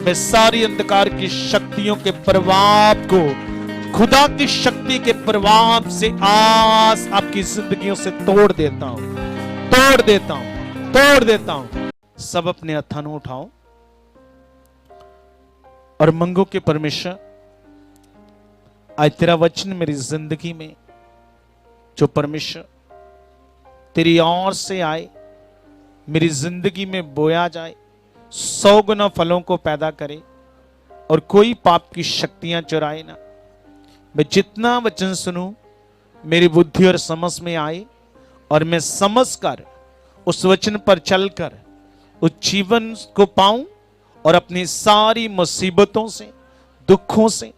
मैं सारी अंधकार की शक्तियों के प्रभाव को खुदा की शक्ति के प्रभाव से आज आपकी जिंदगियों से तोड़ देता हूं, तोड़ देता हूं, तोड़ देता हूं। सब अपने हथां नूं उठाओ और मंगो के परमेश्वर, आज तेरा वचन मेरी जिंदगी में जो परमेश्वर तेरी ओर से आए, मेरी जिंदगी में बोया जाए, 100 गुना फलों को पैदा करे और कोई पाप की शक्तियां चुराए ना। मैं जितना वचन सुनूं मेरी बुद्धि और समझ में आए और मैं समझकर उस वचन पर चलकर उस जीवन को पाऊं और अपनी सारी मुसीबतों से, दुखों से,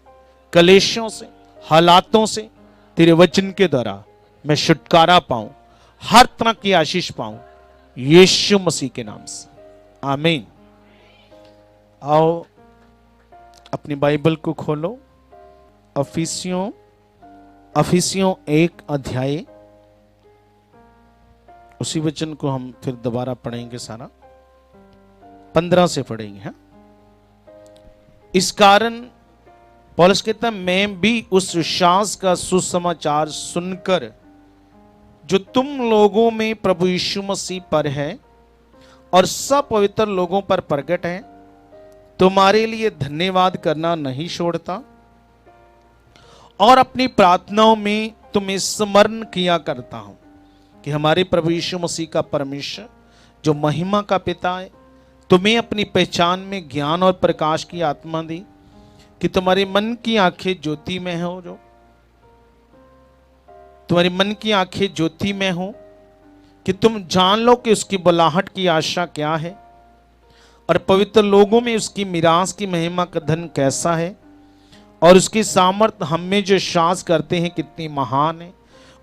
कलेशों से, हालातों से तेरे वचन के द्वारा मैं छुटकारा पाऊं, हर तरह की आशीष पाऊं, यीशु मसीह के नाम से, आमीन। आओ अपनी बाइबल को खोलो, अफिसियों 1 अध्याय, उसी वचन को हम फिर दोबारा पढ़ेंगे, सारा 15 से पढ़ेंगे। हाँ? इस कारण पौलुस कहता है, मैं भी उस विश्वास का सुसमाचार सुनकर जो तुम लोगों में प्रभु यीशु मसीह पर है और सब पवित्र लोगों पर प्रकट है, तुम्हारे लिए धन्यवाद करना नहीं छोड़ता और अपनी प्रार्थनाओं में तुम्हें स्मरण किया करता हूं कि हमारे प्रभु यीशु मसीह का परमेश्वर जो महिमा का पिता है, तुम्हें अपनी पहचान में ज्ञान और प्रकाश की आत्मा दी कि तुम्हारे मन की आंखें ज्योति में हो, जो तुम्हारे मन की आंखें ज्योति में हो कि तुम जान लो कि उसकी बुलाहट की आशा क्या है और पवित्र लोगों में उसकी मिरास की महिमा का धन कैसा है और उसकी सामर्थ हम में जो विश्वास करते हैं कितनी महान है,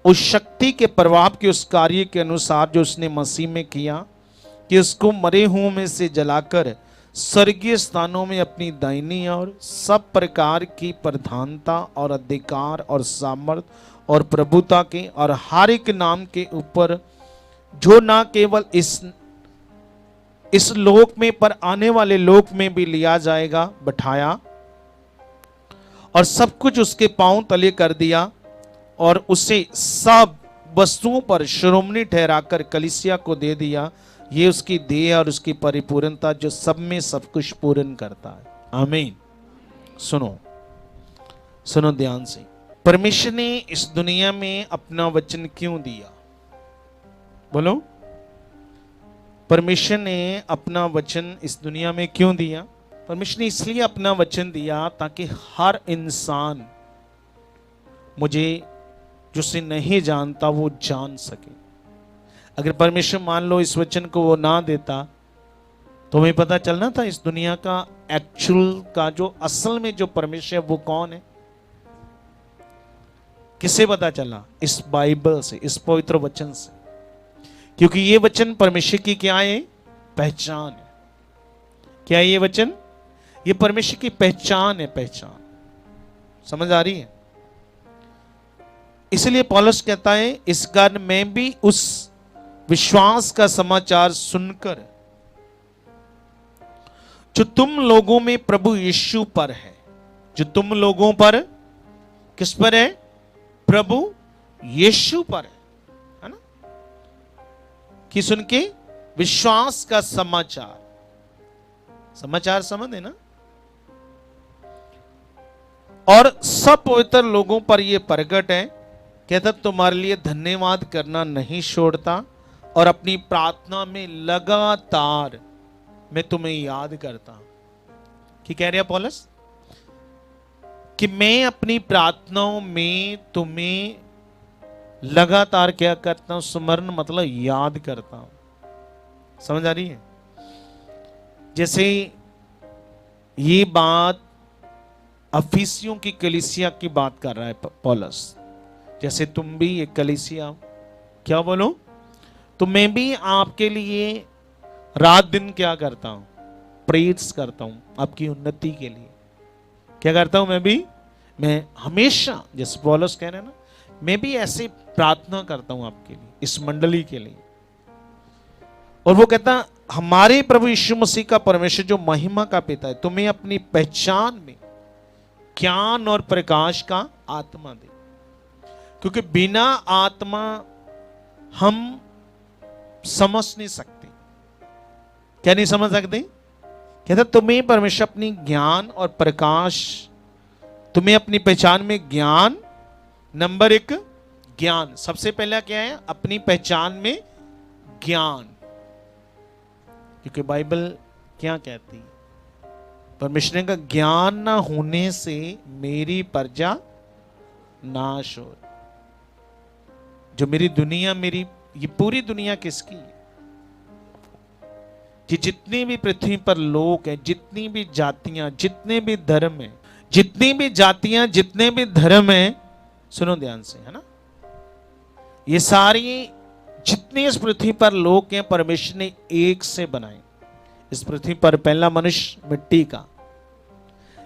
उस शक्ति के प्रभाव के उस कार्य के अनुसार जो उसने मसीह में किया कि उसको मरे हुओं में से जलाकर स्वर्गीय स्थानों में अपनी दाहिनी और सब प्रकार की प्रधानता और अधिकार और सामर्थ और प्रभुता के और हर एक नाम के ऊपर जो ना केवल इस लोक में पर आने वाले लोक में भी लिया जाएगा, बैठाया और सब कुछ उसके पांव तले कर दिया और उसे सब वस्तुओं पर शिरोमणि ठहराकर कलीसिया को दे दिया। ये उसकी देह और उसकी परिपूर्णता जो सब में सब कुछ पूर्ण करता है, आमीन। सुनो सुनो ध्यान से, परमेश्वर ने इस दुनिया में अपना वचन क्यों दिया? बोलो, परमेश्वर ने अपना वचन इस दुनिया में क्यों दिया? परमेश्वर ने इसलिए अपना वचन दिया ताकि हर इंसान मुझे जो से नहीं जानता वो जान सके। अगर परमेश्वर मान लो इस वचन को वो ना देता तो हमें पता चलना था इस दुनिया का एक्चुअल का जो असल में जो परमेश्वर है वो कौन है। किसे पता चला? इस बाइबल से, इस पवित्र वचन से, क्योंकि ये वचन परमेश्वर की क्या है? पहचान है। क्या है ये वचन? ये परमेश्वर की पहचान है, पहचान। समझ आ रही है? इसलिए पौलुस कहता है, इस कारण मैं भी उस विश्वास का समाचार सुनकर जो तुम लोगों में प्रभु यीशु पर है, जो तुम लोगों पर, किस पर है? प्रभु यीशु पर है ना, कि सुन के विश्वास का समाचार, समाचार समझ है ना, और सब पवित्र लोगों पर यह प्रकट है। कहता तुम्हारे लिए धन्यवाद करना नहीं छोड़ता और अपनी प्रार्थना में लगातार मैं तुम्हें याद करता हूं। कि कह रहा पौलुस कि मैं अपनी प्रार्थनाओं में तुम्हें लगातार क्या करता हूं? स्मरण मतलब याद करता हूं। समझ आ रही है? जैसे ये बात अफिसियों की कलीसिया की बात कर रहा है पौलुस, जैसे तुम भी एक कलीसिया, क्या बोलो, तो मैं भी आपके लिए रात दिन क्या करता हूं? प्रेयर्स करता हूं आपकी उन्नति के लिए। क्या करता हूं? मैं हमेशा, जैसे पौलुस कह रहे हैं ना, मैं भी ऐसे प्रार्थना करता हूं आपके लिए, इस मंडली के लिए। और वो कहता हमारे प्रभु यीशु मसीह का परमेश्वर जो महिमा का पिता है तुम्हें अपनी पहचान में ज्ञान और प्रकाश का आत्मा दे, क्योंकि बिना आत्मा हम समझ नहीं सकते। क्या नहीं समझ सकते? कहता तुम्हें परमेश्वर अपनी ज्ञान और प्रकाश, तुम्हें अपनी पहचान में ज्ञान, नंबर 1 ज्ञान। सबसे पहला क्या है? अपनी पहचान में ज्ञान। क्योंकि बाइबल क्या कहती है? परमेश्वर ने कहा ज्ञान ना होने से मेरी प्रजा नाश हो। जो मेरी दुनिया, मेरी ये पूरी दुनिया किसकी है? कि जितनी भी पृथ्वी पर लोग हैं, जितनी भी जातियां, जितने भी धर्म हैं, जितनी भी जातियां, जितने भी धर्म हैं, सुनो ध्यान से, है ना, ये सारी जितने इस पृथ्वी पर लोग हैं परमेश्वर ने एक से बनाए। इस पृथ्वी पर पहला मनुष्य मिट्टी का,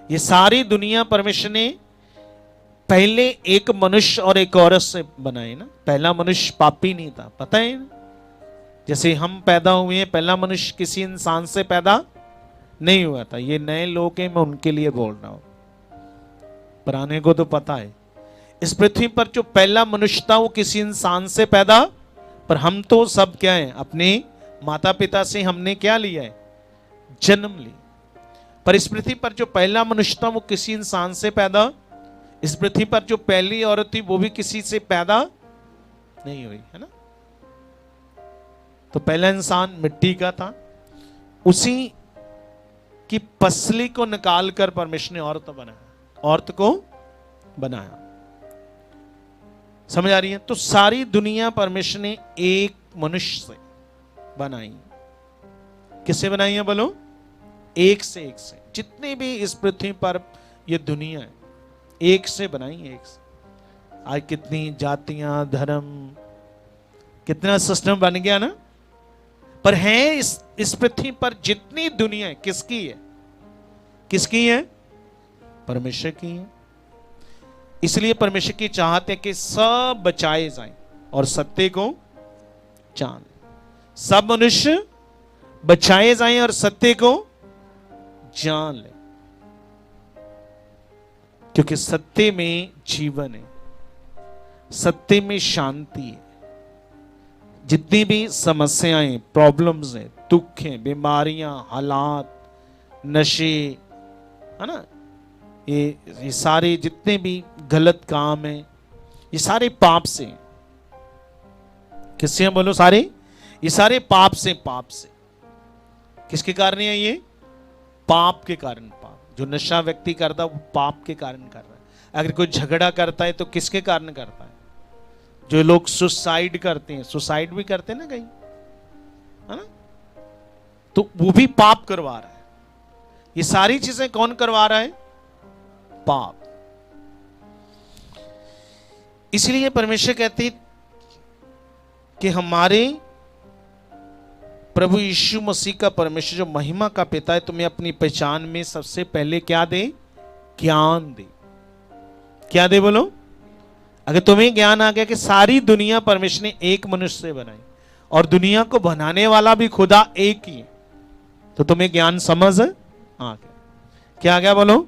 ये सारी दुनिया परमेश्वर ने पहले एक मनुष्य और एक औरत से बनाए ना। पहला मनुष्य पापी नहीं था, पता है ना? जैसे हम पैदा हुए हैं, पहला मनुष्य किसी इंसान से पैदा नहीं हुआ था। ये नए लोग हैं, मैं उनके लिए बोल रहा हूं, पुराने को तो पता है। इस पृथ्वी पर जो पहला मनुष्य था वो किसी इंसान से पैदा, पर हम तो सब क्या है? अपने माता पिता से हमने क्या लिया है? जन्म लिया। पर इस पृथ्वी पर जो पहला मनुष्य था वो किसी इंसान से पैदा, इस पृथ्वी पर जो पहली औरत थी वो भी किसी से पैदा नहीं हुई, है ना। तो पहला इंसान मिट्टी का था, उसी की पसली को निकालकर परमेश्वर ने औरत बनाया, औरत को बनाया। समझ आ रही है? तो सारी दुनिया परमेश्वर ने एक मनुष्य से बनाई। किससे बनाई है बोलो? एक से। जितने भी इस पृथ्वी पर ये दुनिया है एक से बनाई, एक से। आज कितनी जातियां, धर्म, कितना सिस्टम बन गया ना। पर है इस पृथ्वी पर जितनी दुनिया है किसकी है? किसकी है? परमेश्वर की है। इसलिए परमेश्वर की चाहत है कि सब बचाए जाएं और सत्य को जान। सब मनुष्य बचाए जाएं और सत्य को जान ले, क्योंकि सत्य में जीवन है, सत्य में शांति है। जितनी भी समस्याएं, प्रॉब्लम्स हैं, दुख हैं, बीमारियां, हालात, नशे, है ना, ये सारे जितने भी गलत काम हैं, ये सारे पाप से। किससे हम बोलो? सारे, ये सारे पाप से। पाप से किसके कारण है? ये पाप के कारण। पाप जो नशा व्यक्ति करता है वो पाप के कारण कर रहा है। अगर कोई झगड़ा करता है तो किसके कारण करता है? जो लोग सुसाइड करते हैं, सुसाइड भी करते हैं ना कहीं, है ना, तो वो भी पाप करवा रहा है। ये सारी चीजें कौन करवा रहा है? पाप। इसलिए परमेश्वर कहते कि हमारे प्रभु यीशु मसीह का परमेश्वर जो महिमा का पिता है तुम्हें अपनी पहचान में सबसे पहले क्या दे? ज्ञान दे। क्या दे बोलो? अगर तुम्हें ज्ञान आ गया कि सारी दुनिया परमेश्वर ने एक मनुष्य से बनाई और दुनिया को बनाने वाला भी खुदा एक ही है, तो तुम्हें ज्ञान समझ आ गया। क्या आ गया बोलो?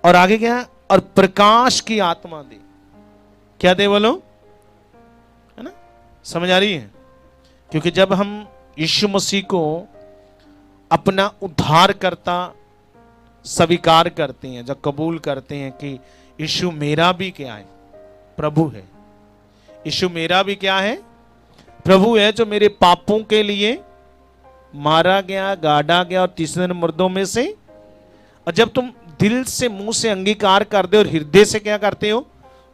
और आगे क्या? और प्रकाश की आत्मा दे। क्या दे बोलो? है ना, समझ आ रही है? क्योंकि जब हम यीशु मसीह को अपना उद्धारकर्ता स्वीकार करते हैं, जब कबूल करते हैं कि यीशु मेरा भी क्या है? प्रभु है। यीशु मेरा भी क्या है? प्रभु है, जो मेरे पापों के लिए मारा गया, गाड़ा गया और तीसरे दिन मुर्दों में से। और जब तुम दिल से, मुंह से अंगीकार करते हो और हृदय से क्या करते हो?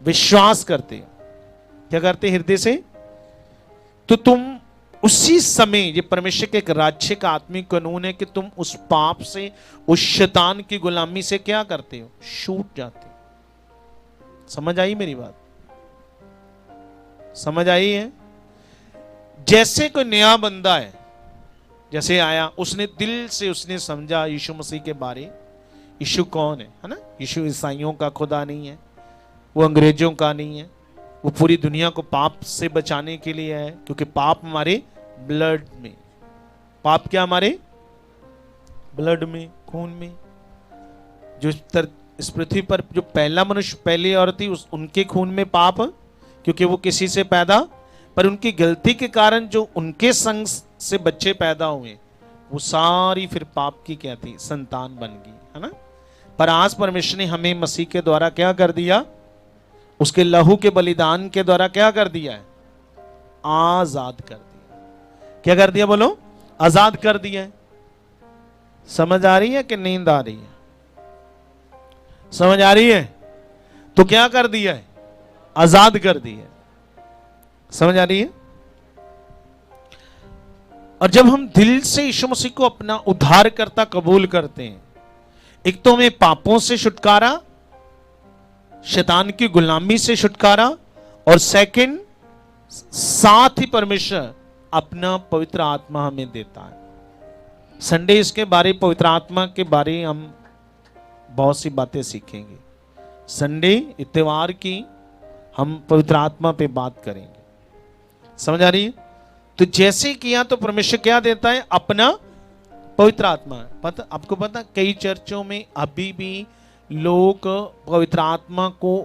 विश्वास करते हो। क्या करते? हृदय से। तो तुम उसी समय, ये परमेश्वर के एक राज्य का आत्मिक कानून है कि तुम उस पाप से, उस शैतान की गुलामी से क्या करते हो? छूट जाते हो। समझ आई मेरी बात? समझ आई है? जैसे कोई नया बंदा है, जैसे आया, उसने दिल से उसने समझा यीशु मसीह के बारे, यीशु कौन है ना। यीशु ईसाइयों का खुदा नहीं है, वो अंग्रेजों का नहीं है, वो पूरी दुनिया को पाप से बचाने के लिए है, क्योंकि पाप हमारे ब्लड में, पाप क्या हमारे ब्लड में, खून में। जो इस पृथ्वी पर जो पहला मनुष्य, पहली औरत थी, उनके खून में पाप, क्योंकि वो किसी से पैदा, पर उनकी गलती के कारण जो उनके संग से बच्चे पैदा हुए, वो सारी फिर पाप की क्या थी, संतान बन गई, है ना। पर आज परमेश्वर ने हमें मसीह के द्वारा क्या कर दिया, उसके लहू के बलिदान के द्वारा क्या कर दिया है, आजाद कर दिया। क्या कर दिया बोलो, आजाद कर दिया है। समझ आ रही है कि नींद आ रही है? समझ आ रही है? तो क्या कर दिया है, आजाद कर दिया है। समझ आ रही है? और जब हम दिल से यीशु मसीह को अपना उद्धारकर्ता कबूल करते हैं, एक तो हमें पापों से छुटकारा, शैतान की गुलामी से छुटकारा, और सेकंड साथ ही परमेश्वर अपना पवित्र आत्मा हमें देता है। संडे इसके बारे, पवित्र आत्मा के बारे हम बहुत सी बातें सीखेंगे। संडे इत्तेवार की हम पवित्र आत्मा पे बात करेंगे। समझ आ रही है? तो जैसे किया तो परमेश्वर क्या देता है, अपना पवित्र आत्मा। पता आपको, पता कई चर्चों में अभी भी लोग पवित्र आत्मा को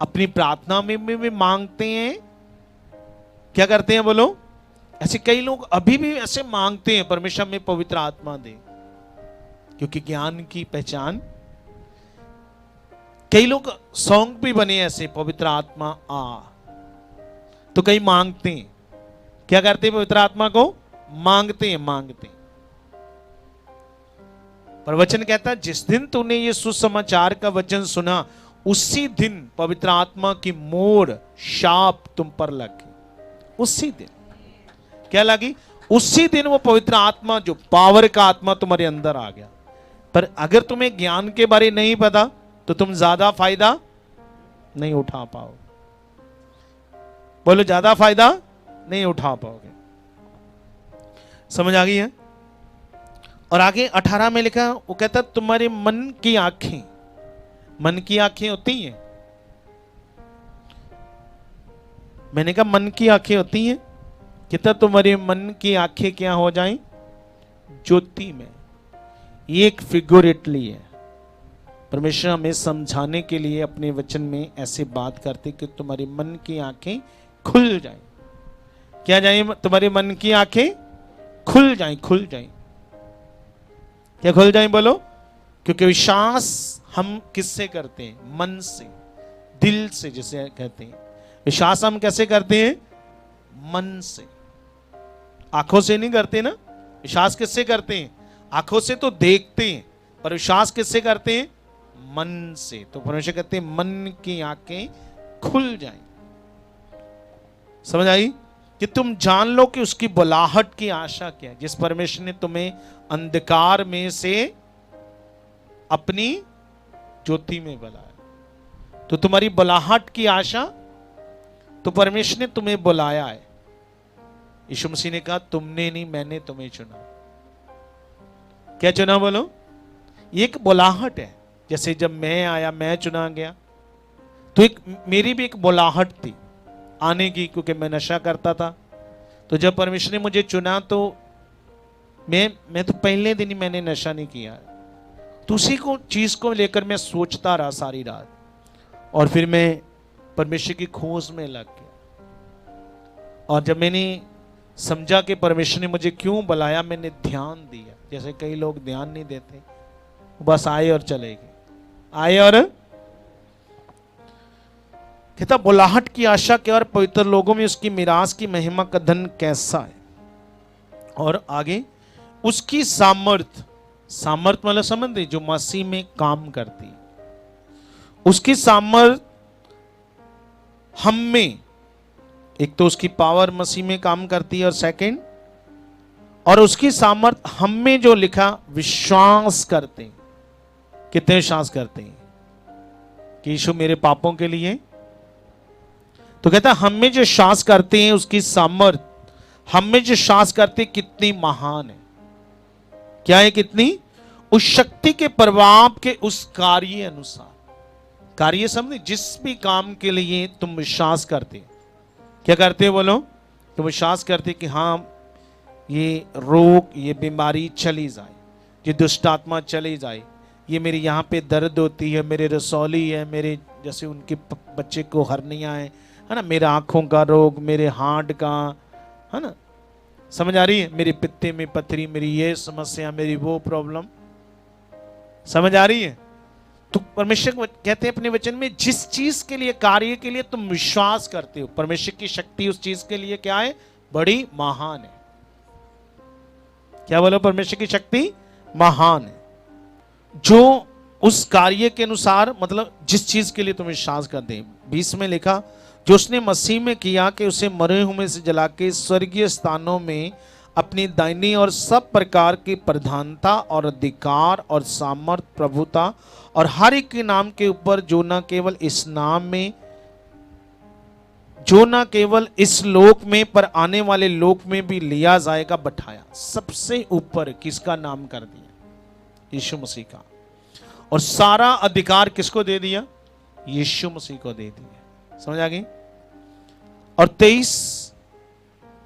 अपनी प्रार्थना में भी मांगते हैं। क्या करते हैं बोलो? ऐसे कई लोग अभी भी ऐसे मांगते हैं, परमेश्वर में पवित्र आत्मा दे, क्योंकि ज्ञान की पहचान। कई लोग सॉन्ग भी बने ऐसे, पवित्र आत्मा आ, तो कई मांगते हैं। क्या करते हैं, पवित्र आत्मा को मांगते हैं, मांगते हैं। पर वचन कहता है जिस दिन तूने ये सुसमाचार का वचन सुना, उसी दिन पवित्र आत्मा की मोर शाप तुम पर लगी। उसी दिन क्या लगी? उसी दिन वो पवित्र आत्मा, जो पावर का आत्मा तुम्हारे अंदर आ गया। पर अगर तुम्हें ज्ञान के बारे नहीं पता तो तुम ज्यादा फायदा नहीं उठा पाओगे। बोलो, ज्यादा फायदा नहीं उठा पाओगे। समझ आ गई है? और आगे 18 में लिखा, वो कहता तुम्हारे मन की आंखें, मन की आंखें होती हैं। मैंने कहा मन की आंखें होती हैं। कहता तुम्हारे मन की आंखें क्या हो जाएं, ज्योति में। ये एक फिगुरेटली है। परमेश्वर हमें समझाने के लिए अपने वचन में ऐसे बात करते कि तुम्हारे मन की आंखें खुल जाएं। क्या जाए? तुम्हारे मन की आंखें खुल जाएं, खुल जाएं। क्या खुल जाएं बोलो? क्योंकि विश्वास हम किससे करते हैं? मन से, दिल से, जिसे कहते हैं। विश्वास हम कैसे करते हैं? मन से। आंखों से नहीं करते ना। विश्वास किससे करते हैं? आंखों से तो देखते हैं, पर विश्वास किससे करते हैं? मन से। तो परमेश्वर कहते हैं मन की आंखें खुल जाएं। समझ आई? कि तुम जान लो कि उसकी बुलाहट की आशा क्या है, जिस परमेश्वर ने तुम्हें अंधकार में से अपनी ज्योति में बुलाया। तो तुम्हारी बुलाहट की आशा, तो परमेश्वर ने तुम्हें बुलाया है। यीशु मसीह ने कहा तुमने नहीं, मैंने तुम्हें चुना। क्या चुना बोलो? ये एक बुलाहट है। जैसे जब मैं आया, मैं चुना गया, तो एक मेरी भी एक बुलाहट थी आने की, क्योंकि मैं नशा करता था। तो जब परमेश्वर ने मुझे चुना, तो मैं तो पहले दिन ही मैंने नशा नहीं किया। तो उसी को चीज को लेकर मैं सोचता रहा सारी रात, और फिर मैं परमेश्वर की खोज में लग गया। और जब मैंने समझा कि परमेश्वर ने मुझे क्यों बुलाया, मैंने ध्यान दिया। जैसे कई लोग ध्यान नहीं देते, बस आए और चले गए, आए और। कहता बुलाहट की आशा के और पवित्र लोगों में उसकी मिरास की महिमा का धन कैसा है। और आगे उसकी सामर्थ, सामर्थ मतलब समझते, जो मसीह में काम करती है। उसकी सामर्थ हम में, एक तो उसकी पावर मसीह में काम करती है, और सेकंड, और उसकी सामर्थ हम में जो लिखा विश्वास करते हैं। कितने विश्वास करते हैं कि यीशु मेरे पापों के लिए? तो कहता हम में जो विश्वास करते हैं, उसकी सामर्थ हम में जो विश्वास करते हैं कितनी महान है। क्या है? कितनी? उस शक्ति के प्रभाव के उस कार्य अनुसार। कार्य समझे, जिस भी काम के लिए तुम विश्वास करते, क्या करते हो बोलो? तुम विश्वास करते कि हाँ ये रोग, ये बीमारी चली जाए, ये दुष्ट आत्मा चली जाए, ये मेरी यहाँ पे दर्द होती है, मेरे रसौली है, मेरे जैसे उनके बच्चे को हर्निया है ना, मेरे आँखों का रोग, मेरे हार्ट का, है ना, समझ आ रही है, मेरे पित्ते में पथरी, मेरी ये समस्या, मेरी वो प्रॉब्लम, समझ आ रही है। तो परमेश्वर कहते हैं अपने वचन में, जिस चीज के लिए, कार्य के लिए तुम विश्वास करते हो, परमेश्वर की शक्ति उस चीज के लिए क्या है, बड़ी महान है। क्या बोलो, परमेश्वर की शक्ति महान है। जो उस कार्य के अनुसार, मतलब जिस चीज के लिए तुम विश्वास करते हैं, 20 में लिखा, जो उसने मसीह में किया कि उसे मरे हुए से जला के स्वर्गीय स्थानों में अपनी दाहिनी और सब प्रकार की प्रधानता और अधिकार और सामर्थ, प्रभुता और हर एक के नाम के ऊपर, जो न केवल इस नाम में, जो न केवल इस लोक में पर आने वाले लोक में भी लिया जाएगा, बैठाया। सबसे ऊपर किसका नाम कर दिया, यीशु मसीह का। और सारा अधिकार किसको दे दिया, यीशु मसीह को दे दिया। समझ आ गई। और 23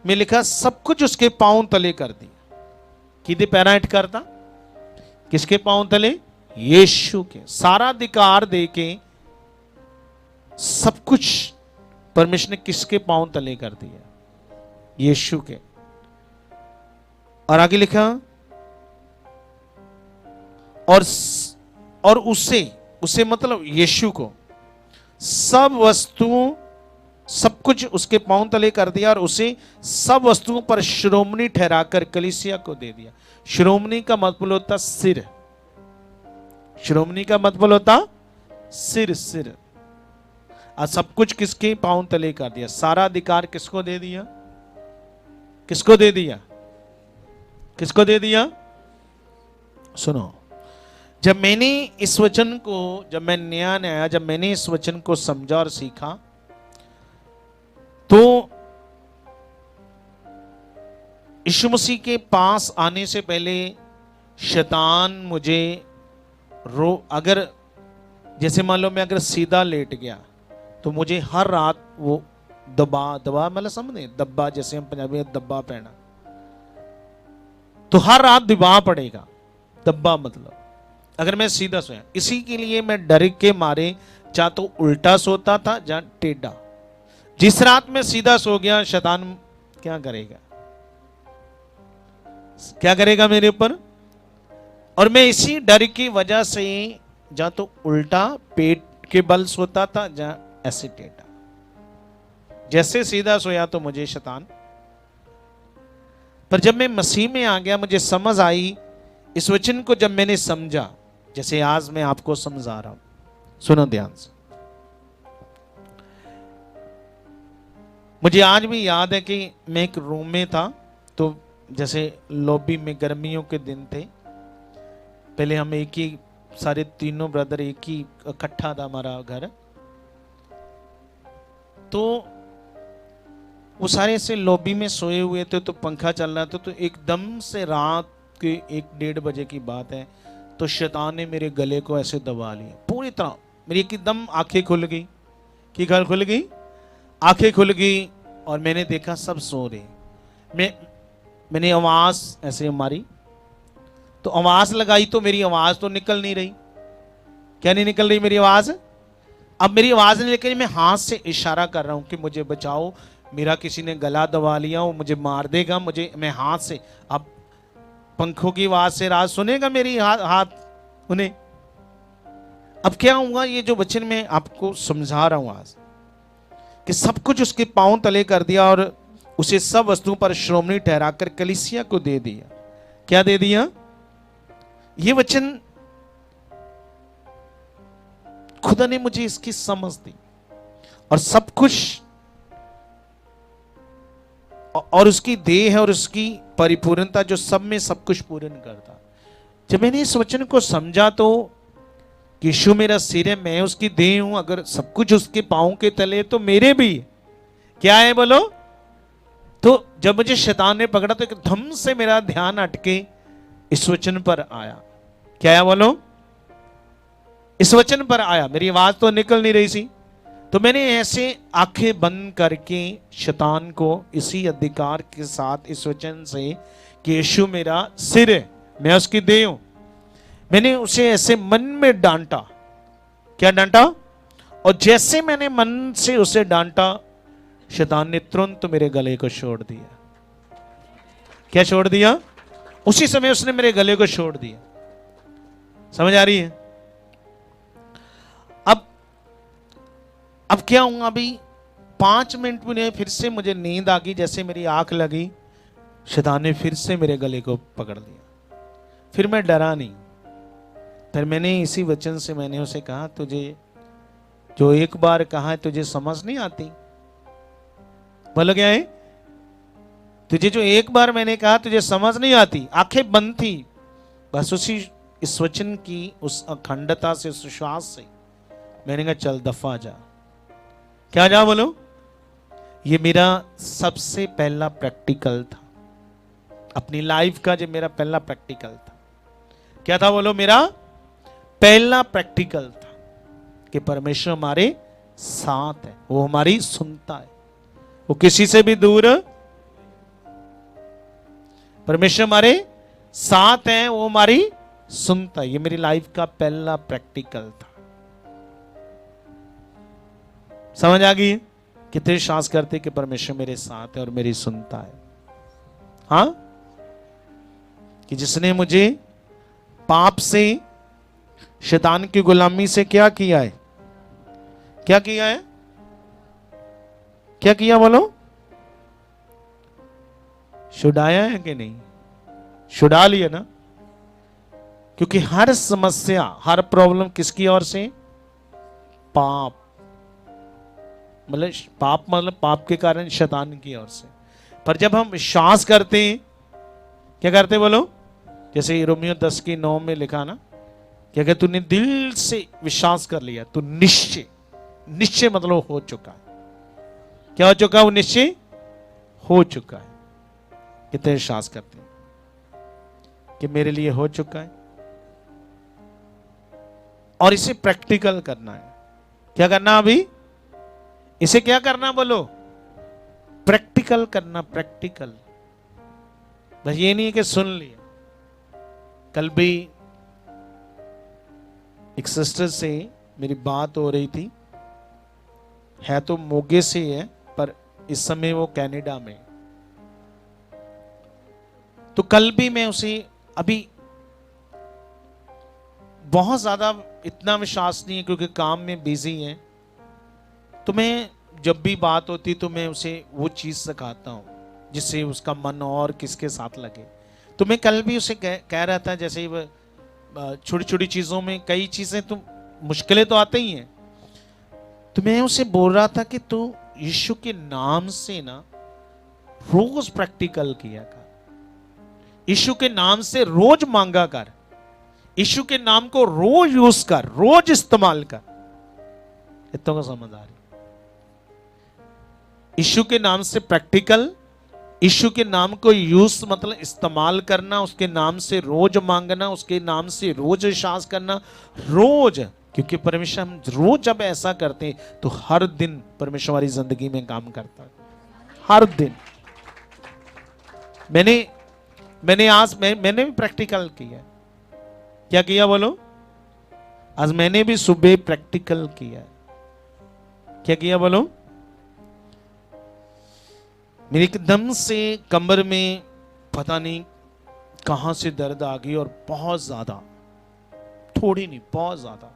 में लिखा, सब कुछ उसके पांव तले कर दिया। किदे पैरा हिट करता, किसके पांव तले, यीशु के। सारा अधिकार दे के सब कुछ परमेश्वर ने किसके पांव तले कर दिया, यीशु के। और आगे लिखा, और उसे मतलब यीशु को सब वस्तुओं, सब कुछ उसके पांव तले कर दिया, और उसे सब वस्तुओं पर शिरोमणि ठहराकर कलीसिया को दे दिया। शिरोमणि का मतलब होता सिर, शिरोमणि का मतलब होता सिर, सिर। और सब कुछ किसके पांव तले कर दिया, सारा अधिकार किसको दे दिया, किसको दे दिया, किसको दे दिया। सुनो, जब मैंने इस वचन को, जब मैं नया आया, जब मैंने इस वचन को समझा और सीखा, तो यीशु मसीह के पास आने से पहले शैतान मुझे अगर जैसे मान लो मैं अगर सीधा लेट गया तो मुझे हर रात वो दबा मतलब समझे, दब्बा, जैसे हम पंजाबी में दब्बा पहना, तो हर रात दबा पड़ेगा। दब्बा मतलब अगर मैं सीधा सोया, इसी के लिए मैं डर के मारे चाहे तो उल्टा सोता था या टेढ़ा। जिस रात में सीधा सो गया, शैतान क्या करेगा, क्या करेगा मेरे ऊपर। और मैं इसी डर की वजह से या तो उल्टा पेट के बल सोता था या ऐसे टेढ़ा। जैसे सीधा सोया तो मुझे शैतान। पर जब मैं मसीह में आ गया, मुझे समझ आई, इस वचन को जब मैंने समझा, जैसे आज मैं आपको समझा रहा हूं, सुनो ध्यान से। मुझे आज भी याद है कि मैं एक रूम में था, तो जैसे लॉबी में गर्मियों के दिन थे, पहले हम एक ही, सारे तीनों ब्रदर एक ही इकट्ठा था हमारा घर, तो वो सारे ऐसे लॉबी में सोए हुए थे, तो पंखा चल रहा था, तो एकदम से रात के 1-1:30 बजे की बात है, तो शैतान ने मेरे गले को ऐसे दबा लिया पूरी तरह। मेरी एकदम आंखें खुल गई। की गल खुल गई, आंखें खुल गई, और मैंने देखा सब सो रहे। मैंने आवाज ऐसे मारी, तो आवाज लगाई, तो मेरी आवाज तो निकल नहीं रही। क्या नहीं निकल रही मेरी आवाज। अब मेरी आवाज नहीं निकल, मैं हाथ से इशारा कर रहा हूं कि मुझे बचाओ, मेरा किसी ने गला दबा लिया, वो मुझे मार देगा, मुझे, मैं हाथ से। अब पंखों की आवाज से रात सुनेगा मेरी हाथ उन्हें। अब क्या हुआ, ये जो वचन में आपको समझा रहा हूं आज, कि सब कुछ उसके पांव तले कर दिया, और उसे सब वस्तुओं पर श्रोमणी ठहराकर कलीसिया को दे दिया। क्या दे दिया, ये वचन खुदा ने मुझे इसकी समझ दी, और सब कुछ, और उसकी देह है और उसकी परिपूर्णता जो सब में सब कुछ पूर्ण करता। जब मैंने इस वचन को समझा, तो यीशु मेरा सिर है, मैं उसकी देह हूं, अगर सब कुछ उसके पांव के तले, तो मेरे भी क्या है बोलो। तो जब मुझे शैतान ने पकड़ा, तो एकदम से मेरा ध्यान हटके इस वचन पर आया। क्या है बोलो, इस वचन पर आया। मेरी आवाज तो निकल नहीं रही थी, तो मैंने ऐसे आंखें बंद करके शैतान को इसी अधिकार के साथ इस वचन से कि यीशु मेरा सिर है, मैं उसकी देह हूं, मैंने उसे ऐसे मन में डांटा। क्या डांटा? और जैसे मैंने मन से उसे डांटा, शैतान ने तुरंत मेरे गले को छोड़ दिया। क्या छोड़ दिया? उसी समय उसने मेरे गले को छोड़ दिया। समझ आ रही है? अब क्या हुआ? अभी 5 मिनट में फिर से मुझे नींद आ गई, जैसे मेरी आंख लगी, शैतान ने फिर से मेरे गले को पकड़ लिया। फिर मैं डरा नहीं। फिर मैंने इसी वचन से मैंने उसे कहा, तुझे जो एक बार कहा है तुझे समझ नहीं आती? बोलो क्या है? तुझे जो एक बार मैंने कहा तुझे समझ नहीं आती? आंखें बंद थी, बस उसी इस वचन की उस अखंडता से, उस विश्वास से मैंने कहा चल दफा जा। क्या जा? बोलो। ये मेरा सबसे पहला प्रैक्टिकल था अपनी लाइफ का, जो मेरा पहला प्रैक्टिकल था। क्या था? बोलो। मेरा पहला प्रैक्टिकल था कि परमेश्वर हमारे साथ है, वो हमारी सुनता है, वो किसी से भी दूर। परमेश्वर हमारे साथ है, वो हमारी सुनता है। ये मेरी लाइफ का पहला प्रैक्टिकल था। समझ आ गई? कितने विश्वास करते कि परमेश्वर मेरे साथ है और मेरी सुनता है। हाँ, कि जिसने मुझे पाप से, शैतान की गुलामी से क्या किया है? क्या किया है? क्या किया? बोलो। छुड़ाया है कि नहीं? छुड़ा लिया ना। क्योंकि हर समस्या, हर प्रॉब्लम किसकी ओर से? पाप। मतलब पाप, मतलब पाप के कारण शैतान की ओर से। पर जब हम विश्वास करते हैं, क्या करते? बोलो। जैसे रोमियो 10:9 में लिखा ना कि अगर तूने दिल से विश्वास कर लिया तो निश्चय, निश्चय मतलब हो चुका है। क्या हो चुका? वो निश्चय हो चुका है। कितने विश्वास करते हैं कि मेरे लिए हो चुका है? और इसे प्रैक्टिकल करना है। क्या करना? अभी इसे क्या करना? बोलो। प्रैक्टिकल करना। प्रैक्टिकल। बस ये नहीं है कि सुन लिया। कल भी एक सिस्टर से मेरी बात हो रही थी, है तो मोगे से है, पर इस समय वो कनाडा में। तो कल भी मैं उसे, अभी बहुत ज्यादा इतना विश्वास नहीं है क्योंकि काम में बिजी है, तो मैं जब भी बात होती तो मैं उसे वो चीज सिखाता हूं जिससे उसका मन और किसके साथ लगे। तो मैं कल भी उसे कह रहा था, जैसे छोटी छोटी चीजों में कई चीजें तो मुश्किलें तो आती ही हैं, तो मैं उसे बोल रहा था कि तू यीशु के नाम से ना रोज प्रैक्टिकल किया कर, यीशु के नाम से रोज मांगा कर, यीशु के नाम को रोज यूज कर, रोज इस्तेमाल कर। इतना को समझ आ रही? यीशु के नाम से प्रैक्टिकल, यीशु के नाम को यूज मतलब इस्तेमाल करना, उसके नाम से रोज मांगना, उसके नाम से रोज विश्वास करना, रोज। क्योंकि परमेश्वर, हम रोज जब ऐसा करते हैं तो हर दिन परमेश्वर हमारी जिंदगी में काम करता है। हर दिन। मैंने भी प्रैक्टिकल किया। क्या किया? बोलो। आज मैंने भी सुबह प्रैक्टिकल किया। क्या किया? बोलो। मेरे एकदम से कमर में पता नहीं कहां से दर्द आ गई, और बहुत ज्यादा, थोड़ी नहीं बहुत ज्यादा।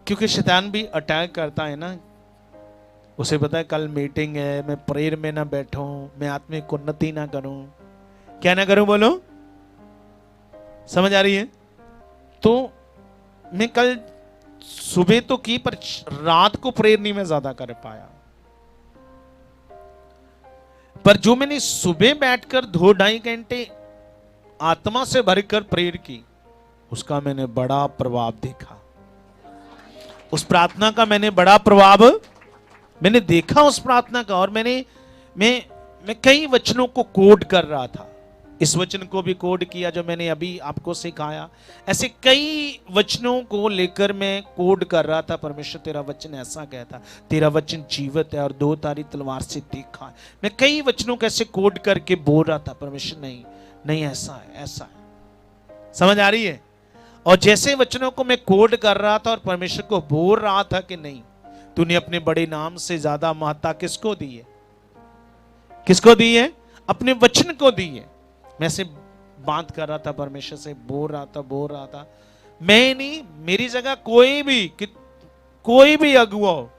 क्योंकि शैतान भी अटैक करता है ना, उसे पता है कल मीटिंग है, मैं प्रेयर में ना बैठूं, मैं आत्मिक उन्नति ना करूं। क्या ना करूं? बोलो। समझ आ रही है? तो मैं कल सुबह तो की, पर रात को प्रेयर नहीं मैं ज्यादा कर पाया। पर जो मैंने सुबह बैठकर 2-2.5 घंटे आत्मा से भरकर प्रेयर की, उसका मैंने बड़ा प्रभाव देखा। उस प्रार्थना का मैंने बड़ा प्रभाव मैंने देखा, उस प्रार्थना का। और मैं कई वचनों को कोट कर रहा था, इस वचन को भी कोड किया जो मैंने अभी आपको सिखाया। ऐसे कई वचनों को लेकर मैं कोड कर रहा था। परमेश्वर तेरा वचन ऐसा कहता, तेरा वचन जीवित है और दो धारी तलवार से तीखा है। मैं कई वचनों को ऐसे कोड करके बोल रहा था, परमेश्वर नहीं नहीं ऐसा है, ऐसा है। समझ आ रही है? और जैसे वचनों को मैं कोड कर रहा था और परमेश्वर को बोल रहा था कि नहीं, तूने अपने बड़े नाम से ज्यादा महत्ता किसको दी है? किसको दी है? अपने वचन को दी है। मैं से बात कर रहा था, परमेश्वर से बोल रहा था। मैं नहीं, मेरी जगह कोई भी अगुआ हो,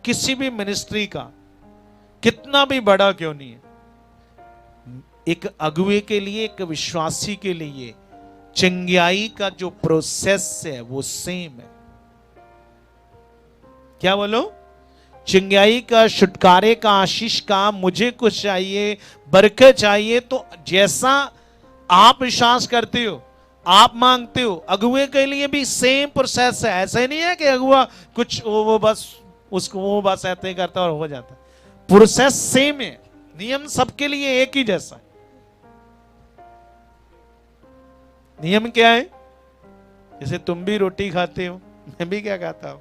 किसी भी मिनिस्ट्री का, कितना भी बड़ा क्यों नहीं है, एक अगुए के लिए, एक विश्वासी के लिए चंगियाई का जो प्रोसेस है वो सेम है। क्या बोलो? चंगियाई का, छुटकारे का, आशीष का, मुझे कुछ चाहिए, बरकत चाहिए, तो जैसा आप विश्वास करते हो, आप मांगते हो, अगुए के लिए भी सेम प्रोसेस है। ऐसा ही नहीं है कि अगुआ कुछ वो बस उसको वो बस ऐसे करता और हो जाता। प्रोसेस सेम है, नियम सबके लिए एक ही जैसा है। नियम क्या है? जैसे तुम भी रोटी खाते हो, मैं भी क्या खाता हूं,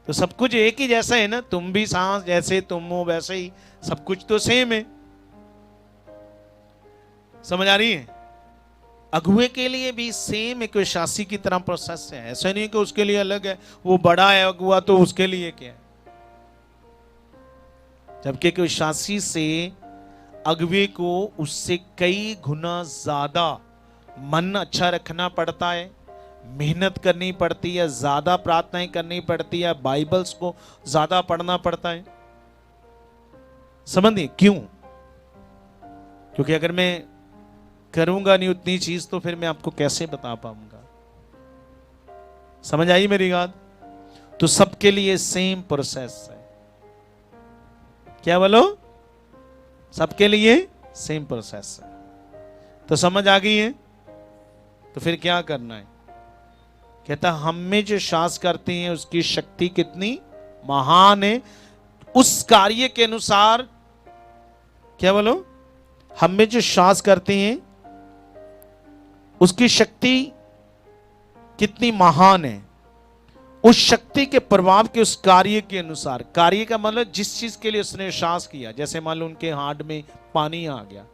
तो सब कुछ एक ही जैसा है ना। तुम भी सांस, जैसे तुम हो वैसे ही सब कुछ तो सेम है। समझ आ रही है? अगुए के लिए भी सेम एक विश्वासी की तरह प्रोसेस है। ऐसा नहीं कि उसके लिए अलग है, वो बड़ा है अगुआ तो उसके लिए क्या है। जबकि एक विश्वासी से अगुए को उससे कई गुना ज्यादा मन अच्छा रखना पड़ता है, मेहनत करनी पड़ती है, ज्यादा प्रार्थनाएं करनी पड़ती है, बाइबल्स को ज्यादा पढ़ना पड़ता है। समझिए क्यों? क्योंकि अगर मैं करूंगा नहीं उतनी चीज तो फिर मैं आपको कैसे बता पाऊंगा। समझ आई मेरी बात? तो सबके लिए सेम प्रोसेस है। क्या बोलो? सबके लिए सेम प्रोसेस है। तो समझ आ गई है? तो फिर क्या करना है? कहता हम में जो श्वास करते हैं उसकी शक्ति कितनी महान है, उस कार्य के अनुसार। क्या बोलो? हम में जो श्वास करते हैं उसकी शक्ति कितनी महान है, उस शक्ति के प्रभाव के, उस कार्य के अनुसार। कार्य का मतलब जिस चीज के लिए उसने श्वास किया। जैसे मान लो उनके हार्ट में पानी आ गया,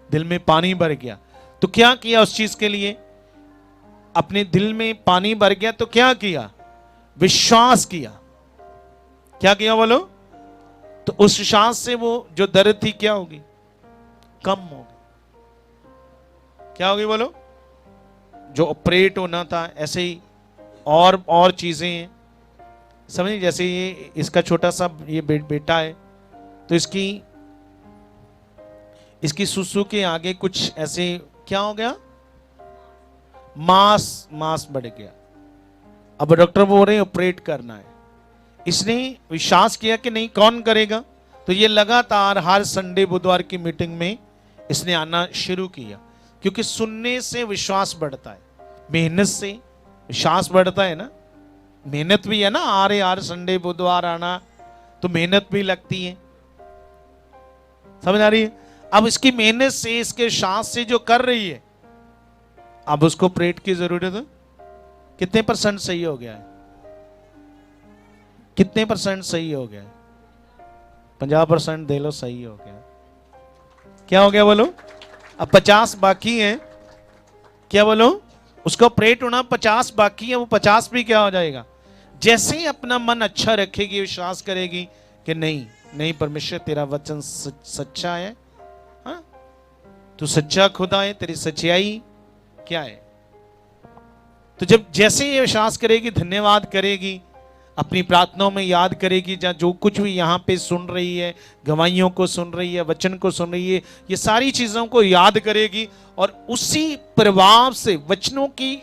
दिल में पानी भर गया, तो क्या किया उस चीज के लिए? अपने दिल में पानी भर गया तो क्या किया? विश्वास किया। क्या किया बोलो? तो उस विश्वास से वो जो दर्द थी क्या होगी? कम होगी। क्या होगी बोलो? जो ऑपरेट होना था, ऐसे ही और चीजें हैं। समझिए, जैसे ये इसका छोटा सा ये बेटा है, तो इसकी सुसु के आगे कुछ ऐसे क्या हो गया? मांस बढ़ गया। अब डॉक्टर बोल रहे हैं ऑपरेट करना है। इसने विश्वास किया कि नहीं, कौन करेगा? तो ये लगातार हर संडे बुधवार की मीटिंग में इसने आना शुरू किया, क्योंकि सुनने से विश्वास बढ़ता है, मेहनत से विश्वास बढ़ता है ना। मेहनत भी है ना, हर संडे बुधवार आना, तो मेहनत भी लगती है। समझ आ रही है? अब इसकी मेहनत से, इसके श्वास से जो कर रही है, अब उसको ऑपरेट की जरूरत है। कितने % सही हो गया है? कितने % सही हो गया है? 50% दे लो, सही हो गया। क्या हो गया बोलो? अब 50 बाकी है। क्या बोलो? उसका ऑपरेट होना 50 बाकी है, वो 50 भी क्या हो जाएगा? जैसे ही अपना मन अच्छा रखेगी, विश्वास करेगी कि नहीं नहीं परमेश्वर तेरा वचन सच्चा है, हाँ तू सच्चा खुदा है, तेरी सच्चाई क्या है। तो जब जैसे ये विश्वास करेगी, धन्यवाद करेगी, अपनी प्रार्थनाओं में याद करेगी, जहाँ जो कुछ भी यहाँ पे सुन रही है, गवाहियों को सुन रही है, वचन को सुन रही है, ये सारी चीजों को याद करेगी, और उसी प्रभाव से, वचनों की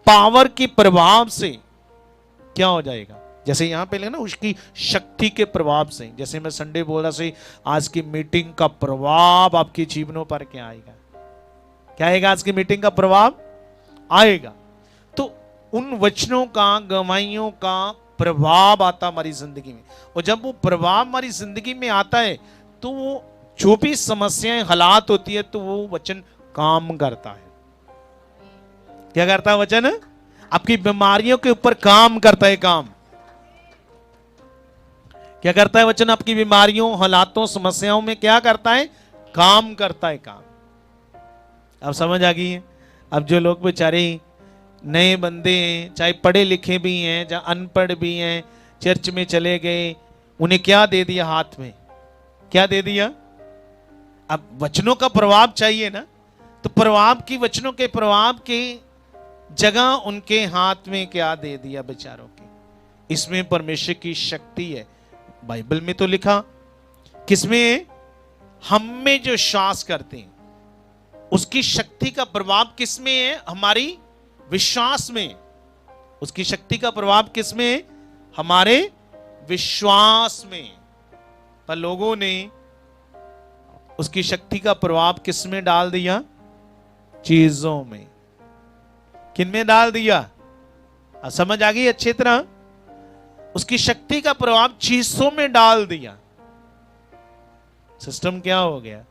पावर की प्रभाव से क्या हो जाएगा? जैसे यहाँ पे ना, उसकी शक्ति के प्रभाव से, जैसे मैं संडे बोला से, आज की मीटिंग का प्रभाव आपके जीवनों पर क्या आएगा? क्या आएगा? आज की मीटिंग का प्रभाव आएगा। तो उन वचनों का, गवाहियों का प्रभाव आता हमारी जिंदगी में, और जब वो प्रभाव हमारी जिंदगी में आता है तो वो जो भी समस्याएं हालात होती है तो वो वचन काम करता है। क्या करता है वचन? आपकी बीमारियों के ऊपर काम करता है। काम क्या करता है वचन? आपकी बीमारियों, हालातों, समस्याओं में क्या करता है? काम करता है। काम अब समझ आ गई है? अब जो लोग बेचारे नए बंदे हैं, चाहे पढ़े लिखे भी हैं, चाहे अनपढ़ भी हैं, चर्च में चले गए, उन्हें क्या दे दिया हाथ में? क्या दे दिया? अब वचनों का प्रभाव चाहिए ना, तो प्रभाव की, वचनों के प्रभाव की जगह उनके हाथ में क्या दे दिया बेचारों के? इसमें परमेश्वर की शक्ति है। बाइबल में तो लिखा, किसमें? हम में जो श्वास करते हैं उसकी शक्ति का प्रभाव किसमें है? हमारी विश्वास में। उसकी शक्ति का प्रभाव किसमें है? हमारे विश्वास में। पर लोगों ने उसकी शक्ति का प्रभाव किसमें डाल दिया? चीजों में। किन में डाल दिया? समझ आ गई अच्छी तरह? उसकी शक्ति का प्रभाव चीजों में डाल दिया। सिस्टम क्या हो गया?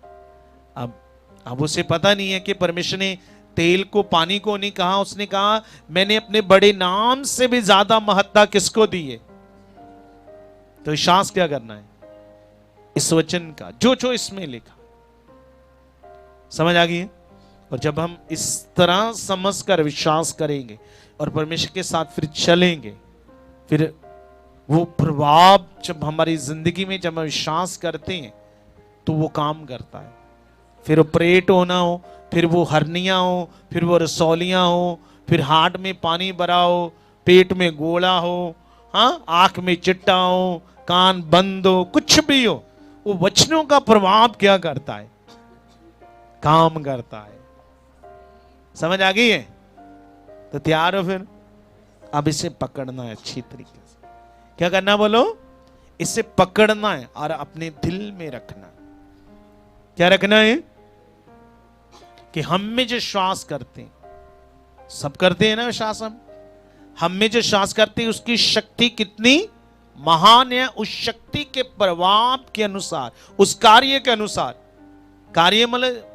अब उसे पता नहीं है कि परमेश्वर ने तेल को, पानी को नहीं कहा, उसने कहा मैंने अपने बड़े नाम से भी ज्यादा महत्ता किसको दी है? तो विश्वास क्या करना है? इस वचन का, जो जो इसमें लिखा। समझ आ गई है? और जब हम इस तरह समझकर विश्वास करेंगे और परमेश्वर के साथ फिर चलेंगे, फिर वो प्रभाव जब हमारी जिंदगी में, जब हम विश्वास करते हैं तो वो काम करता है। फिर ऑपरेट होना हो, फिर वो हर्नियां हो, फिर वो रसौलियां हो, फिर हार्ट में पानी भरा हो, पेट में गोला हो, हाँ, आंख में चिट्टा हो, कान बंद हो, कुछ भी हो, वो वचनों का प्रभाव क्या करता है? काम करता है। समझ आ गई है? तो तैयार हो फिर? अब इसे पकड़ना है अच्छी तरीके से। क्या करना बोलो? इसे पकड़ना है और अपने दिल में रखना। क्या रखना है? कि हम में जो श्वास करते हैं, सब करते हैं ना श्वास, हम में जो श्वास करते हैं उसकी शक्ति कितनी महान है। उस शक्ति के प्रभाव के अनुसार, उस कार्य के अनुसार, कार्य मतलब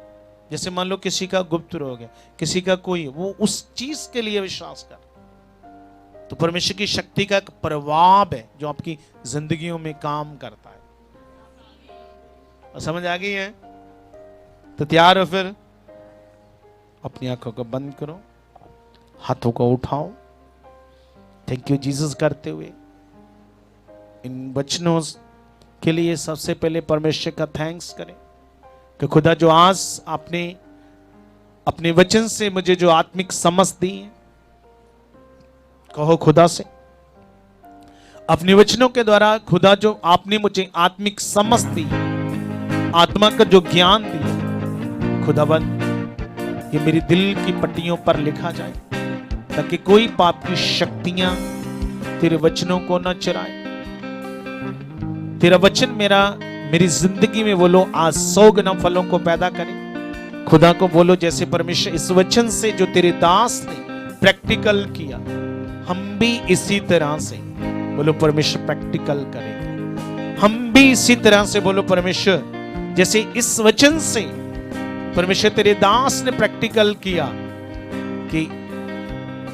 जैसे मान लो किसी का गुप्त रोग है, किसी का कोई, वो उस चीज के लिए विश्वास कर, तो परमेश्वर की शक्ति का एक प्रभाव है जो आपकी जिंदगियों में काम करता है। और समझ आ गई है? तो तैयार हो फिर? अपनी आंखों को बंद करो, हाथों को उठाओ, थैंक यू जीसस करते हुए इन वचनों के लिए सबसे पहले परमेश्वर का थैंक्स करें कि खुदा जो आज आपने अपने वचन से मुझे जो आत्मिक समझ दी है, कहो खुदा से, अपने वचनों के द्वारा खुदा जो आपने मुझे आत्मिक समझ दी, आत्मा का जो ज्ञान दिया, खुदाबंद ये मेरी दिल की पट्टियों पर लिखा जाए, ताकि कोई पाप की शक्तियां तेरे वचनों को न चुराए। तेरा वचन मेरी जिंदगी में बोलो आज 100 गुना फलों को पैदा करे। खुदा को बोलो जैसे परमेश्वर इस वचन से जो तेरे दास ने प्रैक्टिकल किया, हम भी इसी तरह से बोलो परमेश्वर प्रैक्टिकल करेंगे। हम भी इसी तरह से बोलो परमेश्वर, जैसे इस वचन से परमेश्वर तेरे दास ने प्रैक्टिकल किया कि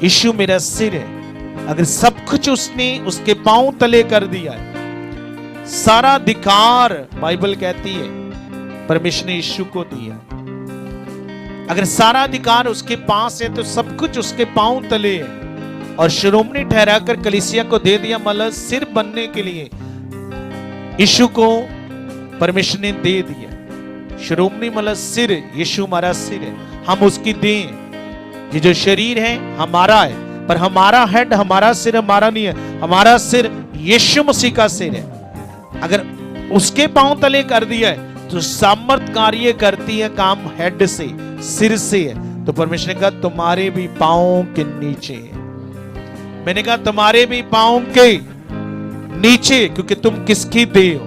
यीशु मेरा सिर है, अगर सब कुछ उसने उसके पांव तले कर दिया है, सारा अधिकार बाइबल कहती है परमेश्वर ने यीशु को दिया। अगर सारा अधिकार उसके पास है तो सब कुछ उसके पांव तले है, और शिरोमणि ठहराकर कलीसिया को दे दिया, मतलब सिर बनने के लिए यीशु को परमेश्वर ने दे दिया। शिरोमणि मतलब सिर, यीशु हमारा सिर है, हम उसकी दें। ये जो शरीर है हमारा है, पर हमारा हेड, हमारा सिर हमारा नहीं है, हमारा सिर यीशु मसीह का सिर है। अगर उसके पांव तले कर दिया है तो सामर्थ कार्य करती है काम हेड से, सिर से है। तो परमेश्वर ने कहा तुम्हारे भी पांव के नीचे है। मैंने कहा तुम्हारे भी पांव के नीचे, क्योंकि तुम किसकी देह हो,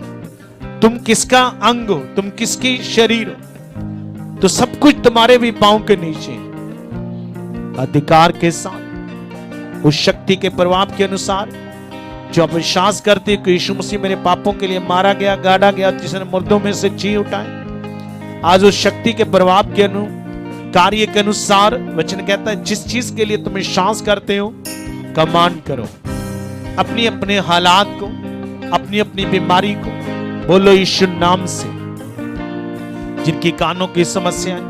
तुम किसका अंग हो, तुम किसकी शरीर हो, तो सब कुछ तुम्हारे भी पांव के नीचे। अधिकार के साथ, उस शक्ति के प्रभाव के अनुसार जो आप विश्वास करते कि यीशु मसीह मेरे पापों के लिए मारा गया, गाड़ा गया, जिसने मुर्दों में से जी उठाए, आज उस शक्ति के प्रभाव के कार्य के अनुसार वचन कहता है जिस चीज के लिए तुम विश्वास करते हो कमांड करो। अपनी अपने हालात को, अपनी अपनी बीमारी को बोलो यीशु नाम से। जिनकी कानों की समस्याएं,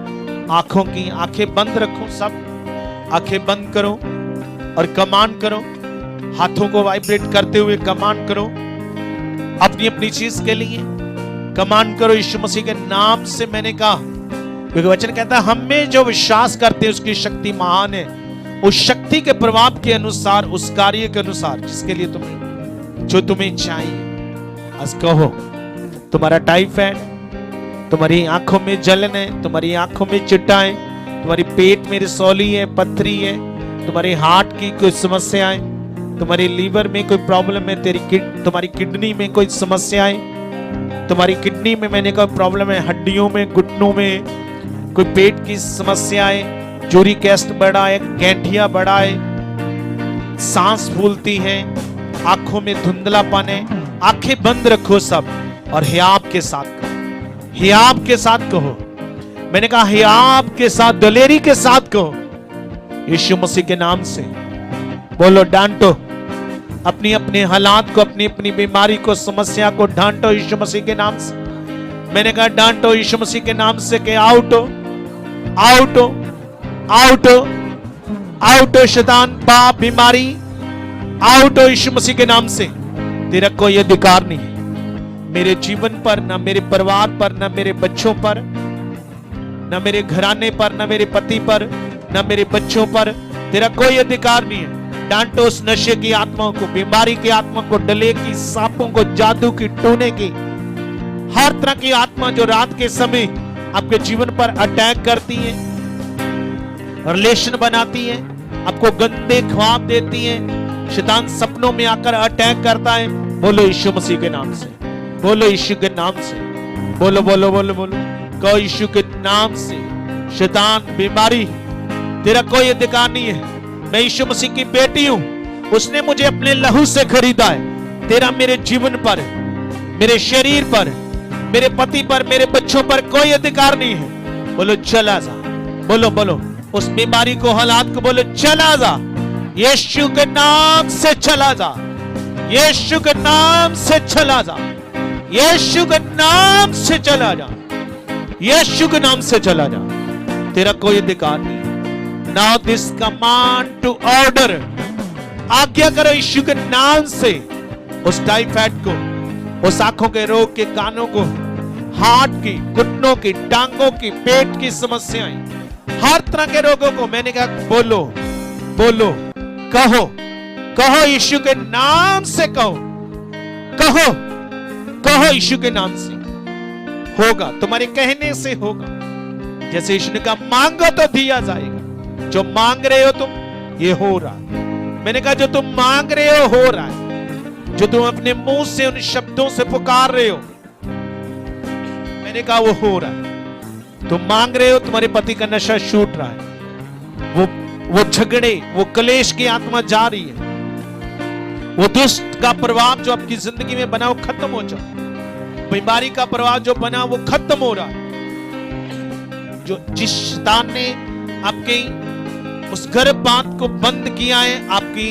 आंखों की, आंखें बंद रखो, सब आंखें बंद करो और कमांड करो। हाथों को वाइब्रेट करते हुए कमांड करो। अपनी अपनी चीज के लिए कमांड करो यीशु मसीह के नाम से। मैंने कहा क्योंकि वचन कहता है हम में जो विश्वास करते हैं उसकी शक्ति महान है। उस शक्ति के प्रभाव के अनुसार, उस कार्य के अनुसार जिसके लिए तुम्हें, जो तुम्हें चाहिए, आज कहो। तुम्हारा टाइफाइड, तुम्हारी आंखों में जलन है, तुम्हारी आंखों में चिट्टाएं, तुम्हारी पेट में रसौली है, पथरी है, तुम्हारे हार्ट की कोई समस्याएं, तुम्हारे लीवर में कोई प्रॉब्लम है, तुम्हारी किडनी में कोई समस्याएं, तुम्हारी किडनी में मैंने कोई प्रॉब्लम है, हड्डियों में, घुटनों में कोई पेट की समस्याएं, यूरिक एसिड बढ़ा है, गैंठिया बढ़ा है, सांस फूलती है, आंखों में धुंधलापन है, आंखें बंद रखो सब और हियाब के साथ कहो, हियाब के साथ कहो। मैंने कहा हियाब के साथ, दलेरी के साथ कहो यीशु मसीह के नाम से। बोलो, डांटो अपनी अपने हालात को, अपनी अपनी बीमारी को, समस्या को डांटो यीशु मसीह के नाम से। मैंने कहा डांटो यीशु मसीह के नाम से कि आउट हो, आउट हो, आउट हो, आउट हो शैतान, पाप, बीमारी, आउट हो यीशु मसीह के नाम से। तेरा कोई अधिकार नहीं है मेरे जीवन पर, ना मेरे परिवार पर, ना मेरे बच्चों पर, ना मेरे घराने पर, ना मेरे पति पर, ना मेरे बच्चों पर। तेरा कोई अधिकार नहीं है। डांटो उस नशे की आत्माओं को, बीमारी की आत्मा को, डले की, सांपों को, जादू की, टूने की, हर तरह की आत्मा जो रात के समय आपके जीवन पर अटैक करती है, रिलेशन बनाती है, आपको गंदे ख्वाब देती है, शैतान सपनों में आकर अटैक करता है। बोलो यीशु मसीह के नाम से, बोलो यीशु के नाम से, बोलो बोलो बोलो बोलो, कहो यीशु के नाम से। शैतान, बीमारी, तेरा कोई अधिकार नहीं है। मैं यीशु मसीह की बेटी हूं, उसने मुझे अपने लहू से खरीदा है। तेरा मेरे जीवन पर, मेरे शरीर पर, मेरे पति पर, मेरे बच्चों पर कोई अधिकार नहीं है। बोलो चला जा, बोलो बोलो उस बीमारी को, हालात को, बोलो चला जा यीशु के नाम से, चला जा यीशु के नाम से, चला जा यीशु के नाम से, चला जा यीशु के नाम से, चला जा। तेरा कोई अधिकार नहीं। Now this command to order, आज्ञा करो यीशु के नाम से उस टाइफाइड को, उस आंखों के रोग के, कानों को, हार्ट की, घुटनों की, टांगों की, पेट की समस्याएं, हर तरह के रोगों को। मैंने कहा बोलो बोलो, कहो कहो यीशु के नाम से, कहो कहो कहो यीशु के नाम से। होगा, तुम्हारे कहने से होगा। जैसे यीशु ने कहा मांगो तो दिया जाएगा। जो मांग रहे हो तुम, ये हो रहा है। मैंने कहा जो तुम मांग रहे हो रहा है। जो तुम अपने मुंह से उन शब्दों से पुकार रहे हो, मैंने कहा वो हो रहा है। तुम मांग रहे हो, तुम्हारे पति का नशा छूट रहा है, वो झगड़े, वो कलेश की आत्मा जा रही है, वो दुष्ट का प्रभाव जो आपकी जिंदगी में बना वो खत्म हो जाए, बीमारी का प्रभाव जो बना वो खत्म हो रहा है। जो जिस शैतान ने आपके उस गर्भपात को बंद किया है, आपकी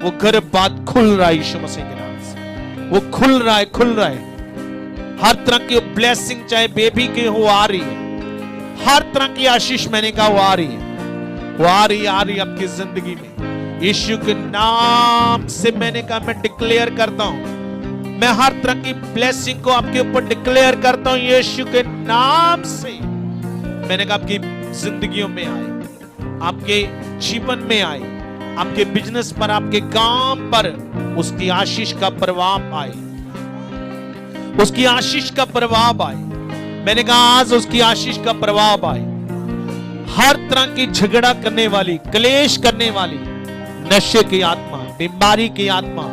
वो गर्भपात खुल रहा है यीशु मसीह के नाम से। वो खुल रहा है, खुल रहा है। हर तरह की ब्लेसिंग, चाहे बेबी के हो, आ रही है। हर तरह की आशीष, मैंने कहा वो आ रही है, वो आ रही है आपकी जिंदगी में। यीशु के नाम से मैंने कहा मैं डिक्लेयर करता हूं, मैं हर तरह की ब्लेसिंग को आपके ऊपर डिक्लेयर करता हूं यीशु के नाम से। मैंने कहा आपकी जिंदगियों में आए, आपके जीवन में आए, आपके बिजनेस पर, आपके काम पर उसकी आशीष का प्रभाव आए, उसकी आशीष का प्रभाव आए। मैंने कहा आज उसकी आशीष का प्रभाव आए। हर तरह की झगड़ा करने वाली, क्लेश करने वाली, नशे की आत्मा, बीमारी की आत्मा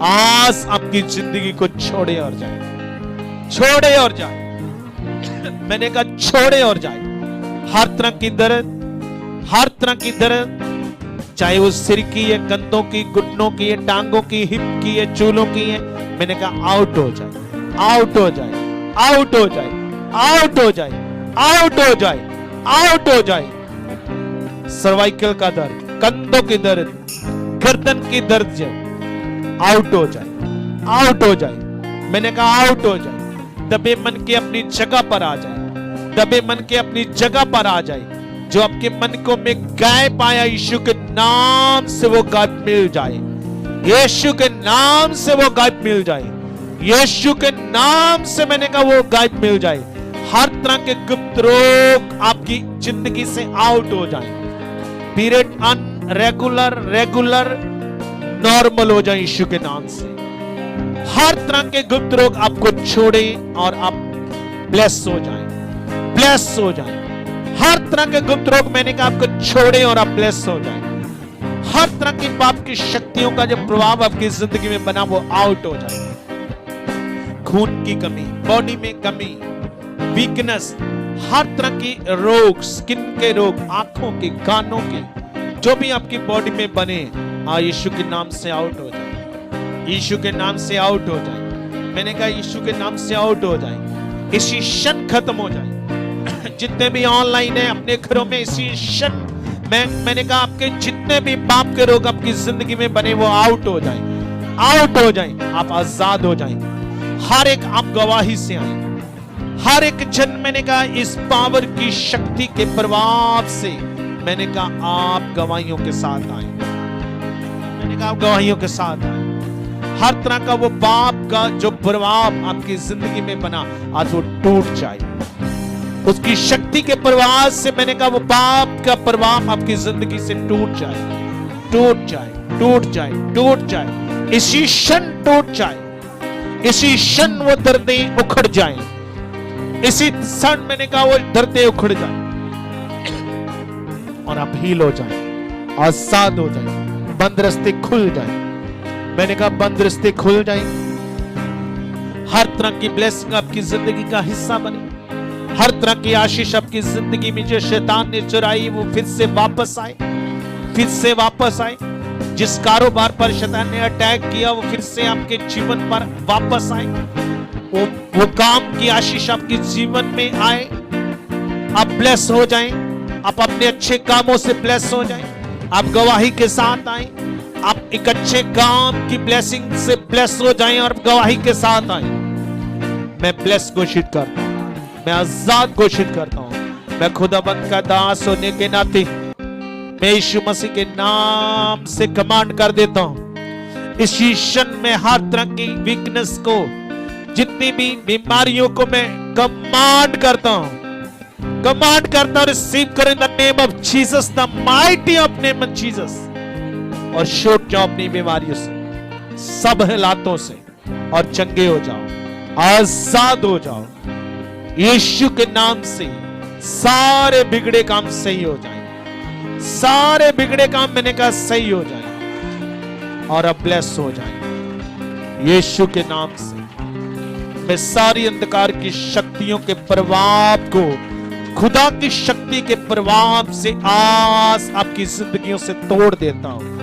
आज आपकी जिंदगी को छोड़े और जाए, छोड़े और जाए। मैंने कहा छोड़े और जाए। हर तरह की दर्द, हर तरह की दर्द, चाहे वो सिर की है, कंधों की, घुटनों की है, टांगों की, हिप की है, चूलों की है, मैंने कहा आउट हो जाए, आउट हो जाए, आउट हो जाए, आउट हो जाए। आउट हो जाए, आउट हो जाए। सर्वाइकल का दर्द, कंधों की दर्द, गर्दन की दर्द जो आउट हो जाए, आउट हो जाए। मैंने कहा आउट हो जाए। दबे मन के अपनी जगह पर आ जाए, दबे मन के अपनी जगह पर आ जाए। जो आपके मन को में गायब पाया, यीशु के नाम से वो गायब मिल जाए, यीशु के नाम से वो गायब मिल जाए, यीशु के नाम से मैंने कहा वो गायब मिल जाए। हर तरह के गुप्त रोग आपकी जिंदगी से आउट हो जाए। पीरियड अनरेगुलर, रेगुलर, नॉर्मल हो जाए यीशु के नाम से। हर तरह के गुप्त रोग आपको छोड़े और आप ब्लेस हो जाए, ब्लेस हो जाए। हर तरह के गुप्त रोग मैंने कहा आपको छोड़े और आप ब्लेस हो जाए। हर तरह की पाप की शक्तियों का जो प्रभाव आपकी जिंदगी में बना वो आउट हो जाए। खून की कमी, बॉडी में कमी, वीकनेस, हर तरह की रोग, स्किन के रोग, आंखों के, कानों के, जो भी आपकी बॉडी में बने, यीशु के नाम से आउट हो जाए, यीशु के नाम से आउट हो जाए। मैंने कहा यीशु के नाम से आउट हो जाए। इसी क्षण खत्म हो जाए। जितने भी ऑनलाइन है अपने घरों में इसी क्षण मैंने कहा आपके जितने भी पाप के रोग आपकी जिंदगी में बने वो आउट हो जाए, आउट हो जाए। आप आजाद हो जाए। हर एक आप गवाही से आए। हर एक जन मैंने कहा इस पावर की शक्ति के प्रभाव से मैंने कहा आप गवाहियों के साथ आए। मैंने कहा आप गवाहियों के साथ आए। हर तरह का वो पाप का जो प्रभाव आपकी जिंदगी में बना आज वो टूट जाए। उसकी शक्ति के प्रभाव से मैंने कहा वो पाप का प्रभाव आपकी जिंदगी से टूट जाए, टूट जाए, टूट जाए, टूट जाए। इसी क्षण टूट जाए। इसी क्षण वो दर्दें उखड़ जाए। इसी क्षण मैंने कहा वो दर्दें उखड़ जाए और आप हील हो जाए, आजाद हो जाए, बंद रास्ते खुल जाए। मैंने कहा बंद रास्ते खुल जाए। हर तरह की ब्लेसिंग आपकी जिंदगी का हिस्सा बने। हर तरह की आशीष आपकी जिंदगी में जो शैतान ने चुराई वो फिर से वापस आए, फिर से वापस आए। जिस कारोबार पर शैतान ने अटैक किया वो फिर से आपके जीवन पर वापस आए। वो काम की आशीष आपके जीवन में आए। आप ब्लेस हो जाएं। आप अपने अच्छे कामों से ब्लेस हो जाएं। आप गवाही के साथ आए। आप एक अच्छे काम की ब्लेसिंग से ब्लेस हो जाएं और गवाही के साथ आए। मैं ब्लेस घोषित करता हूं, मैं आजाद घोषित करता हूं। मैं खुदाबंद का दास होने के नाते मैं यीशु मसीह के नाम से कमांड कर देता हूं। इसी क्षण में हर तरह की वीकनेस को, जितनी भी बीमारियों को मैं कमांड करता हूं, कमांड करता हूं। रिसीव करें the name of Jesus, the mighty of name of Jesus, और छूट जाओ अपनी बीमारियों से, सब हालातों से, और चंगे हो जाओ, आजाद हो जाओ। यीशु के नाम से सारे बिगड़े काम सही हो जाए। सारे बिगड़े काम मैंने कहा सही हो जाए और अब ब्लेस हो जाए यीशु के नाम से। मैं सारी अंधकार की शक्तियों के प्रभाव को खुदा की शक्ति के प्रभाव से आज आपकी जिंदगियों से तोड़ देता हूं,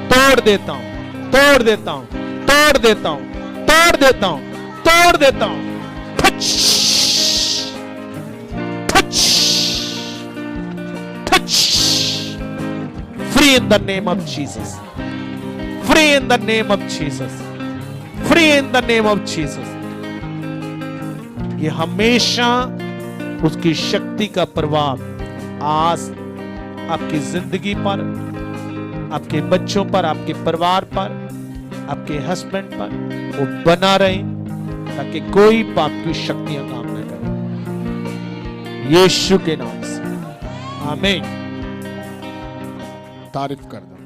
तोड़ देता हूं, तोड़ देता हूं, तोड़ देता हूं, तोड़ देता हूं, तोड़ देता हूं। Free in the name of Jesus. Free in the name of Jesus. Free in the name of Jesus. ये हमेशा उसकी शक्ति का प्रभाव आज आपकी जिंदगी पर, आपके बच्चों पर, आपके परिवार पर, आपके हस्बैंड पर वो बना रहे, ताकि कोई पाप की शक्तियां काम न करें यीशु के नाम से। आमीन। तारीफ कर दो।